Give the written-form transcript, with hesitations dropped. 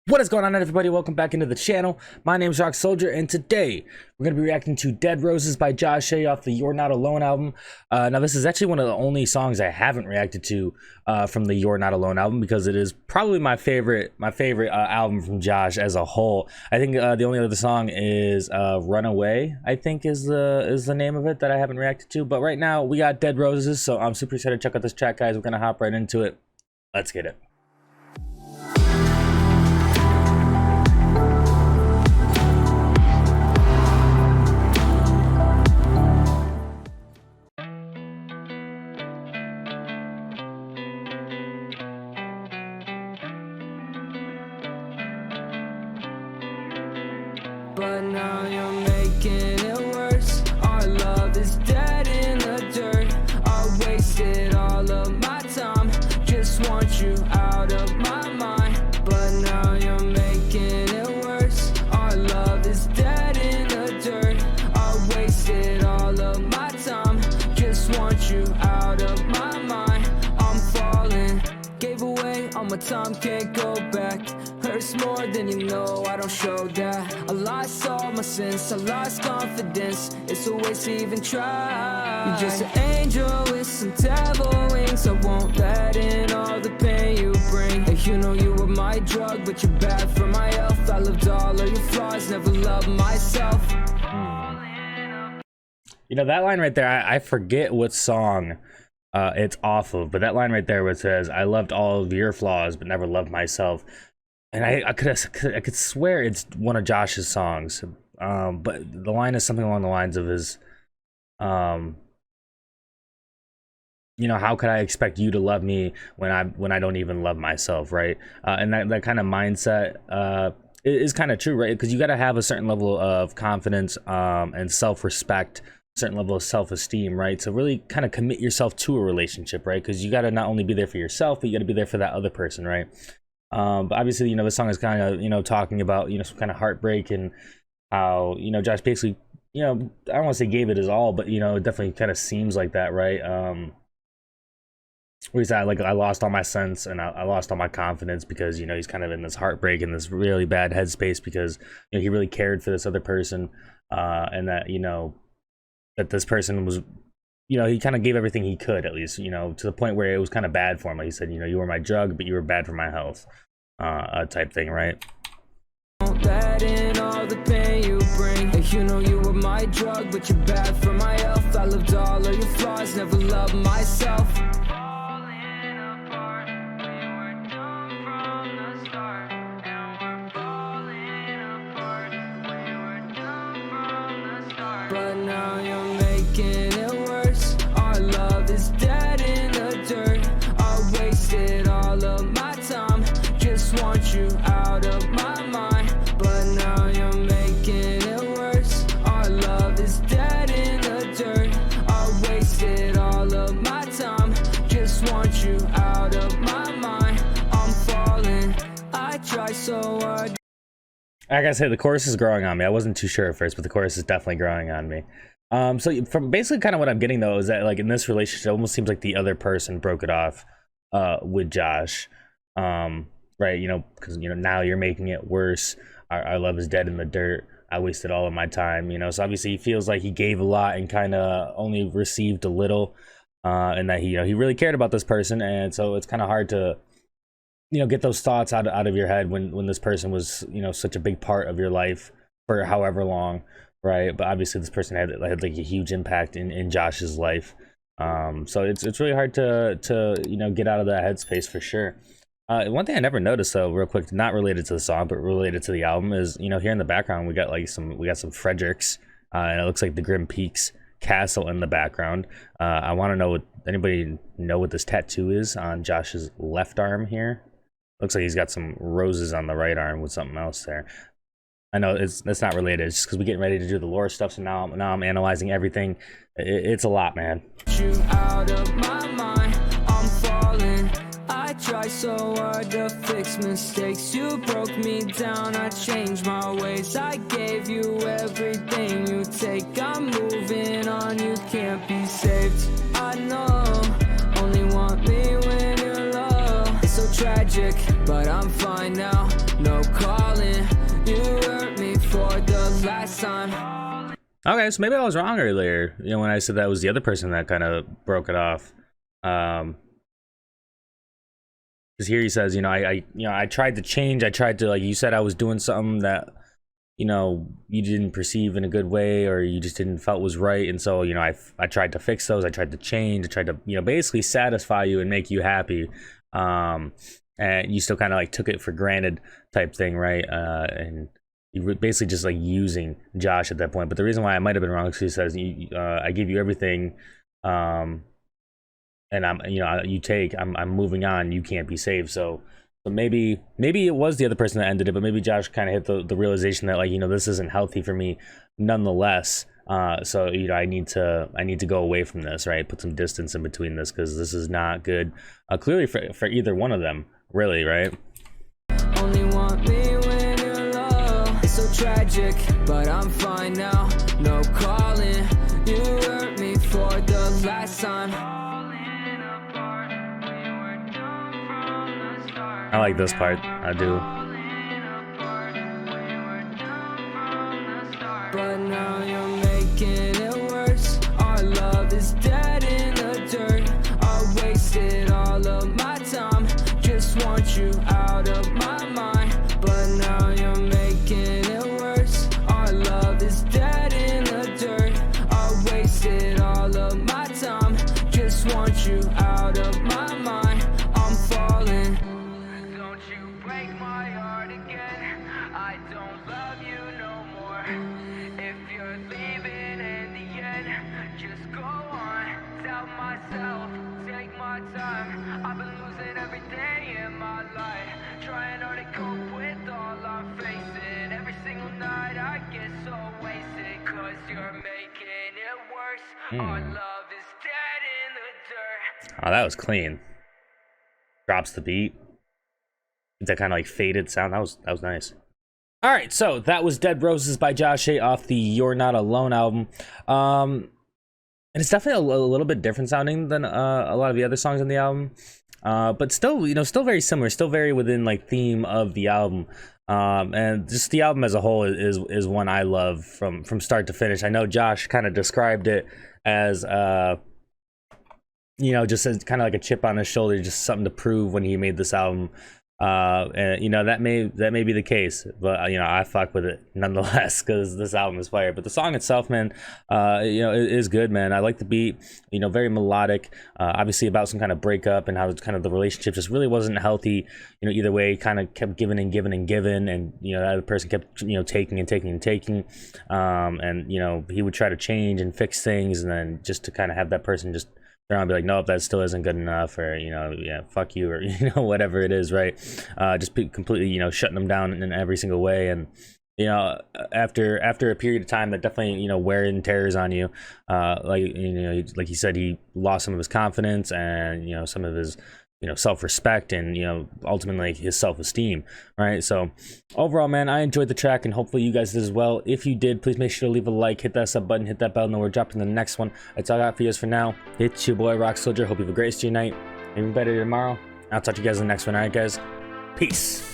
What is going on, everybody? Welcome back into the channel. My name is Rock Soldier, and today we're going to be reacting to Dead Roses by Josh off the You're Not Alone album. Now, this is actually one of the only songs I haven't reacted to from the You're Not Alone album, because it is probably my favorite album from Josh as a whole. I think the only other song is Runaway, I think is the name of it that I haven't reacted to. But right now, we got Dead Roses, so I'm super excited to check out this track, guys. We're going to hop right into it. Let's get it. But now you're making it worse. Our love is dead in the dirt. I wasted all of my time. Just want you out of my mind. But now you're making it worse. Our love is dead in the dirt. I wasted all of my time. Just want you out of my mind. I'm falling. Gave away all my time, can't go back. Hurts more than you know, I don't show that. I lost all my sense, I lost confidence. It's a waste to even try. You're just an angel with some devil wings. I won't let in all the pain you bring. And you know you were my drug, but you're bad for my health. I loved all of your flaws, never loved myself. You know, that line right there, I forget what song it's off of, but that line right there where it says, I loved all of your flaws, but never loved myself. And I could swear it's one of Josh's songs, but the line is something along the lines of his, you know, how could I expect you to love me when I don't even love myself, right? And that kind of mindset is kind of true, right? Because you got to have a certain level of confidence and self-respect, certain level of self-esteem, right? To really kind of commit yourself to a relationship, right? Because you got to not only be there for yourself, but you got to be there for that other person, right? But obviously, you know, the song is kind of, you know, talking about, you know, some kind of heartbreak and how, you know, Josh basically, you know, I don't want to say gave it his all, but, you know, it definitely kind of seems like that, right? Where he's at, like, I lost all my sense and I lost all my confidence because, you know, he's kind of in this heartbreak and this really bad headspace because, you know, he really cared for this other person, and that, you know, that this person was, you know, he kind of gave everything he could, at least, you know, to the point where it was kind of bad for him. Like he said, you know, you were my drug, but you were bad for my health, type thing, right? Won't let in all the pain you bring. And you know you were my drug, but you're bad for my health. I loved all of your flaws, never loved myself. But now you're making it worse. Our love is dead in the dirt. I wasted all of my time. Just want you out of my mind. But now you're making it worse. Our love is dead in the dirt. I wasted all of my time. Just want you out of my mind. I'm falling. I try so hard. Like I said, the chorus is growing on me. I wasn't too sure at first, but the chorus is definitely growing on me. So from basically kind of what I'm getting though is that, like, in this relationship, it almost seems like the other person broke it off with Josh, right? You know, because, you know, now you're making it worse. Our love is dead in the dirt. I wasted all of my time, you know. So obviously he feels like he gave a lot and kind of only received a little, and that he, you know, he really cared about this person, and so it's kind of hard to, you know, get those thoughts out of your head when this person was, you know, such a big part of your life for however long, right? But obviously this person had like a huge impact in Josh's life, so it's really hard to you know, get out of that headspace for sure. One thing I never noticed though, real quick, not related to the song but related to the album, is, you know, here in the background we got some Fredericks, and it looks like the Grim Peaks castle in the background. I want to know, anybody know what this tattoo is on Josh's left arm here? Looks like he's got some roses on the right arm with something else there. I know that's not related. It's just because we're getting ready to do the lore stuff, so now I'm analyzing everything. It's a lot, man. You out of my mind, I'm falling. I try so hard to fix mistakes. You broke me down, I changed my ways. I gave you everything you take. I'm moving on, you can't be saved. I know, only want me when you're low. It's so tragic, but I'm fine now. No last time. Okay, so maybe I was wrong earlier, you know, when I said that was the other person that kind of broke it off. Because here he says, you know, I tried to change. I tried to, like you said, I was doing something that, you know, you didn't perceive in a good way, or you just didn't felt was right. And so, you know, I tried to fix those. I tried to change. I tried to, you know, basically satisfy you and make you happy. And you still kind of like took it for granted type thing, right? And you were basically just like using Josh at that point. But the reason why I might have been wrong is he says, I give you everything. And I'm, you know, I'm moving on. You can't be saved. So maybe it was the other person that ended it, but maybe Josh kind of hit the realization that, like, you know, this isn't healthy for me nonetheless. So, you know, I need to go away from this, right? Put some distance in between this, because this is not good. Clearly for either one of them, really, right? Only want me when you're low. It's so tragic, but I'm fine now. No calling. You hurt me for the last time. I like this part. I do. But now you're making it worse. Our love is dead in the dirt. I wasted all of my time. Just want you out of my mind. But now you're making it worse. Our love is dead in the dirt. I wasted all of my time. Just want you out of my mind. I'm falling. Don't you break my heart again. I don't love you no more. If you're leaving in the end, just go on. Tell myself, take my time. I've been losing every day in my life, trying hard to cope with all I'm facing. Every single night I get so wasted, cause you're making it worse. Our love is dead in the dirt. Oh, that was clean. Drops the beat. That kind of like faded sound. That was nice. All right, so that was Dead Roses by Josh A off the You're Not Alone album. And it's definitely a little bit different sounding than a lot of the other songs on the album. But still, you know, still very similar, still very within like theme of the album. And just the album as a whole is one I love from start to finish. I know Josh kind of described it as you know, just as kind of like a chip on his shoulder, just something to prove when he made this album. And you know, that may be the case, but you know, I fuck with it nonetheless, because this album is fire. But the song itself, man, you know, it is good, man. I like the beat, you know, very melodic, obviously about some kind of breakup and how it's kind of the relationship just really wasn't healthy, you know, either way. Kind of kept giving and giving and giving, and you know, that other person kept, you know, taking and taking and taking, and you know, he would try to change and fix things, and then just to kind of have that person just around and be like, nope, that still isn't good enough, or you know, yeah, fuck you, or you know, whatever it is, right? Just completely, you know, shutting them down in every single way. And you know, after a period of time, that definitely, you know, wear and tears on you. Like, you know, like he said, he lost some of his confidence and, you know, some of his, you know, self-respect, and you know, ultimately his self-esteem, right? So overall, man, I enjoyed the track, and hopefully you guys did as well. If you did, please make sure to leave a like, hit that sub button, hit that bell, and then we're dropping the next one. That's all I got for you guys for now. It's your boy Rock Soldier. Hope you have a great rest of your night, even better tomorrow. I'll talk to you guys in the next one. All right, guys, peace.